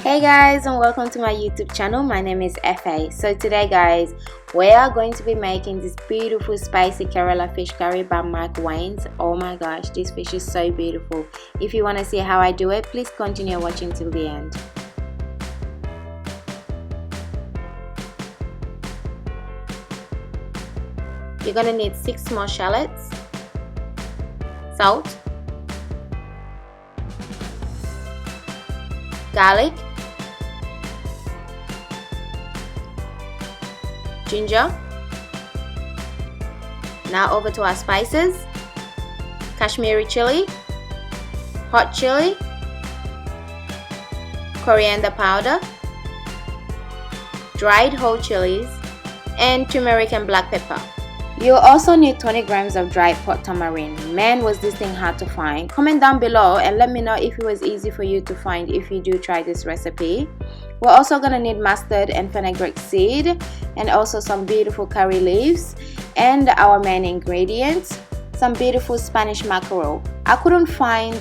Hey guys, and welcome to my YouTube channel. My name is Fa. So today guys, we are going to be making this beautiful spicy Kerala fish curry by Mark Wiens. Oh my gosh, this fish is so beautiful. If you want to see how I do it, please continue watching till the end. You're gonna need 6 small shallots, salt, garlic, ginger. Now over to our spices: Kashmiri chilli, hot chilli, coriander powder, dried whole chilies, and turmeric and black pepper. You'll also need 20 grams of dried pot tamarind. Man, was this thing hard to find. Comment down below and let me know if it was easy for you to find if you do try this recipe. We're also gonna need mustard and fenugreek seed, and also some beautiful curry leaves, and our main ingredients, some beautiful Spanish mackerel. I couldn't find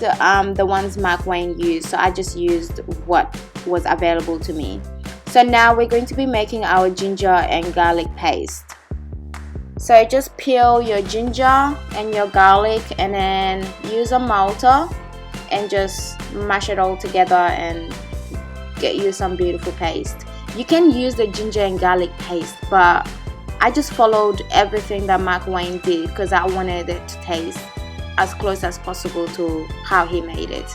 the ones Mark Wiens used, so I just used what was available to me. So now we're going to be making our ginger and garlic paste. So just peel your ginger and your garlic and then use a mortar and just mash it all together and get you some beautiful paste. You can use the ginger and garlic paste, but I just followed everything that Mark Wiens did because I wanted it to taste as close as possible to how he made it.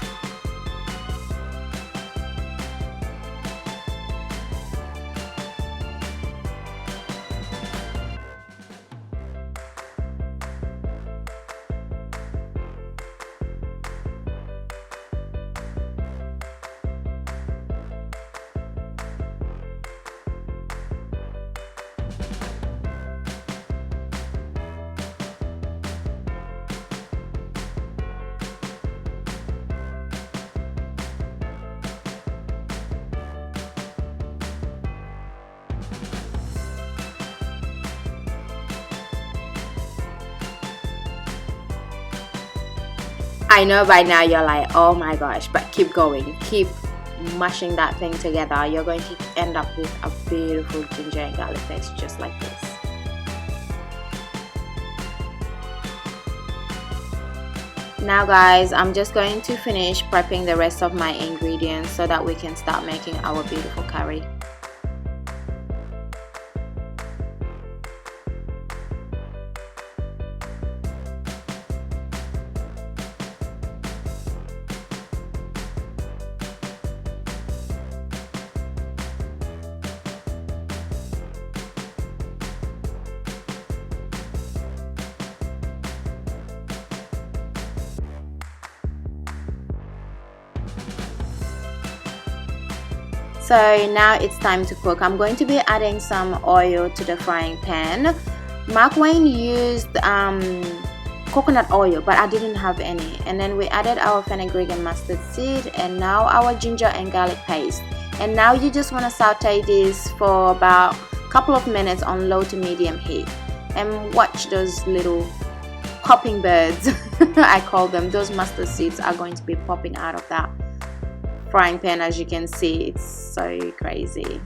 I know by now you're like, oh my gosh, but keep going, keep mashing that thing together. You're going to end up with a beautiful ginger and garlic paste just like this. Now guys, I'm just going to finish prepping the rest of my ingredients so that we can start making our beautiful curry. So now it's time to cook. I'm going to be adding some oil to the frying pan. Mark Wiens used coconut oil, but I didn't have any. And then we added our fenugreek and mustard seed, and now our ginger and garlic paste. And now you just want to saute this for about a couple of minutes on low to medium heat. And watch those little popping birds, I call them. Those mustard seeds are going to be popping out of that frying pan. As you can see, it's so crazy,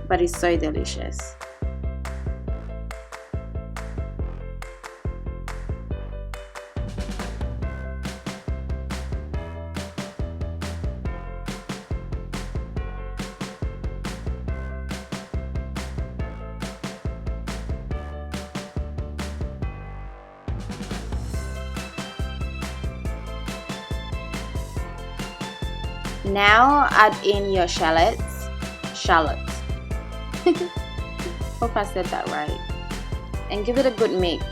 but it's so delicious. Now add in your shallots. Hope I said that right. And give it a good mix.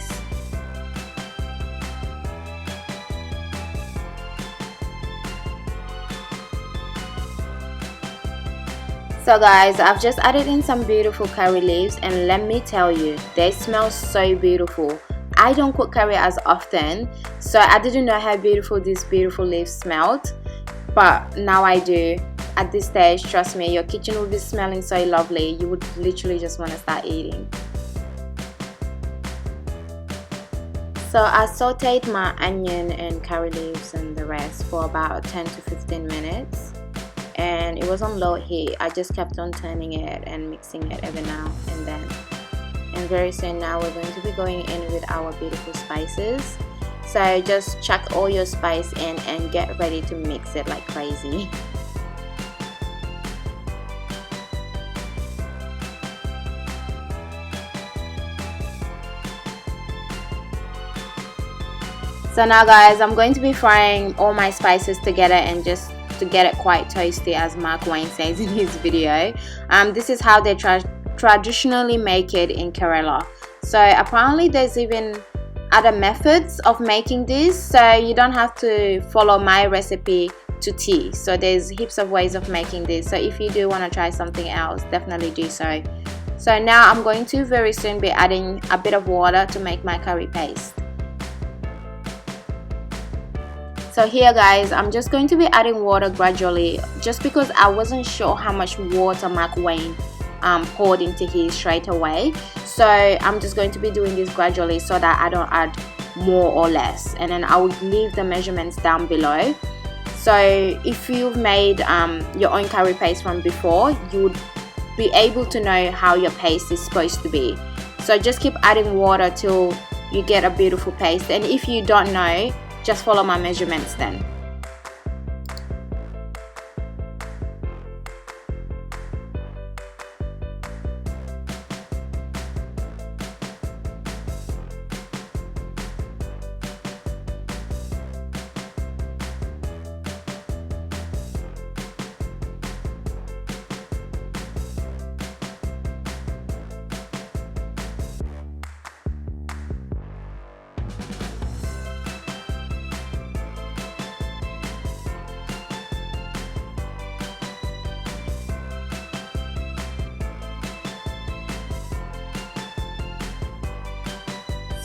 So guys, I've just added in some beautiful curry leaves, and let me tell you, they smell so beautiful. I don't cook curry as often, so I didn't know how beautiful these beautiful leaves smelled. But now I do. At this stage, trust me, your kitchen will be smelling so lovely. You would literally just want to start eating. So I sauteed my onion and curry leaves and the rest for about 10 to 15 minutes. And and it was on low heat. I just kept on turning it and mixing it every now and then. And very soon now we're going to be going in with our beautiful spices. So just chuck all your spice in and get ready to mix it like crazy. So now guys, I'm going to be frying all my spices together and just to get it quite toasty, as Mark Wiens says in his video. This is how they traditionally make it in Kerala. So apparently there's even other methods of making this, so you don't have to follow my recipe to T. So there's heaps of ways of making this, so if you do want to try something else, definitely do so. So now I'm going to very soon be adding a bit of water to make my curry paste. So here guys, I'm just going to be adding water gradually, just because I wasn't sure how much water Mark Wiens poured into his straight away. So I'm just going to be doing this gradually so that I don't add more or less, and then I would leave the measurements down below. So if you've made your own curry paste from before, you would be able to know how your paste is supposed to be. So just keep adding water till you get a beautiful paste, and if you don't know, just follow my measurements then.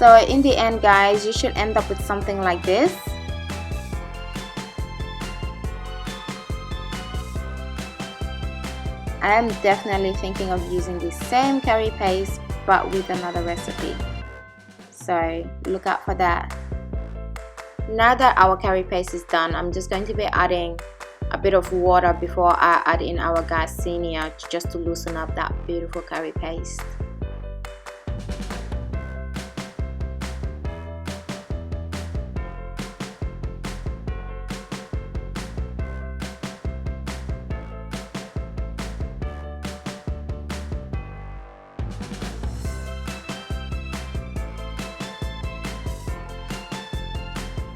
So in the end guys, you should end up with something like this. I am definitely thinking of using the same curry paste but with another recipe, so look out for that. Now that our curry paste is done, I'm just going to be adding a bit of water before I add in our gas senior, just to loosen up that beautiful curry paste.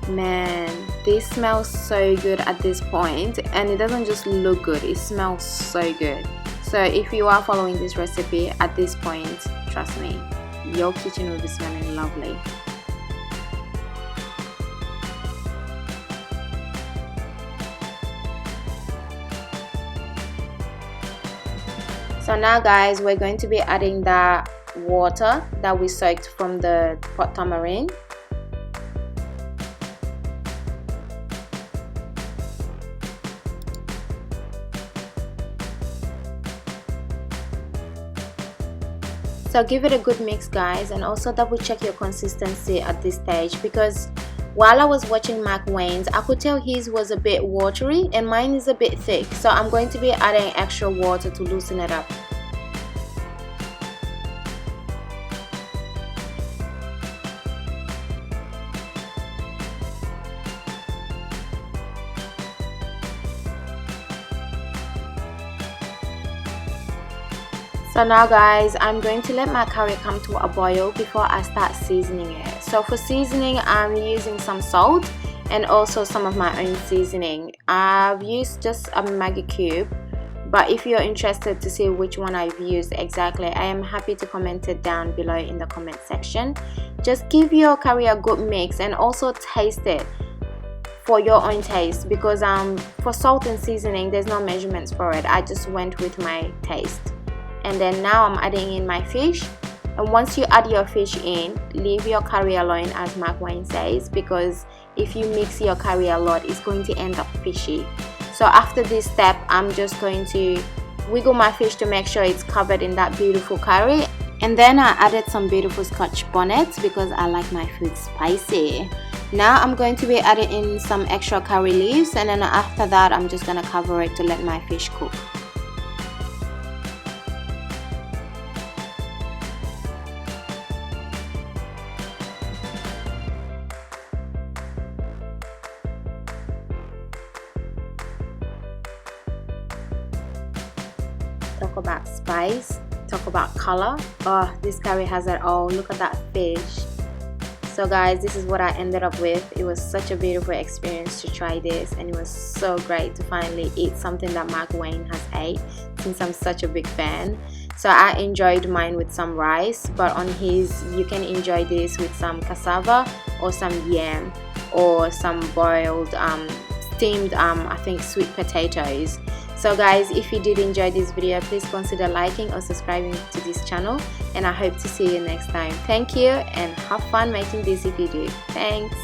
Man, this smells so good at this point, and it doesn't just look good, it smells so good. So if you are following this recipe at this point, trust me, your kitchen will be smelling lovely. So now guys, we're going to be adding that water that we soaked from the pot tamarind. So give it a good mix guys, and also double check your consistency at this stage, because while I was watching Mark Wiens, I could tell his was a bit watery and mine is a bit thick, so I'm going to be adding extra water to loosen it up. So now guys, I'm going to let my curry come to a boil before I start seasoning it. So for seasoning, I'm using some salt and also some of my own seasoning. I've used just a Maggi cube, but if you're interested to see which one I've used exactly, I am happy to comment it down below in the comment section. Just give your curry a good mix and also taste it for your own taste, because for salt and seasoning there's no measurements for it. I just went with my taste. And then now I'm adding in my fish, and once you add your fish in, leave your curry alone, as Mark Wiens says, because if you mix your curry a lot, it's going to end up fishy. So after this step, I'm just going to wiggle my fish to make sure it's covered in that beautiful curry, and then I added some beautiful scotch bonnets because I like my food spicy. Now I'm going to be adding in some extra curry leaves, and then after that I'm just gonna cover it to let my fish cook. Talk about spice, talk about color. Oh, this curry has it all. Look at that fish. So guys, this is what I ended up with. It was such a beautiful experience to try this, and it was so great to finally eat something that Mark Wiens has ate, since I'm such a big fan. So I enjoyed mine with some rice, but on his you can enjoy this with some cassava or some yam or some boiled steamed I think sweet potatoes. So guys, if you did enjoy this video, please consider liking or subscribing to this channel, and I hope to see you next time. Thank you, and have fun making this if you do. Thanks.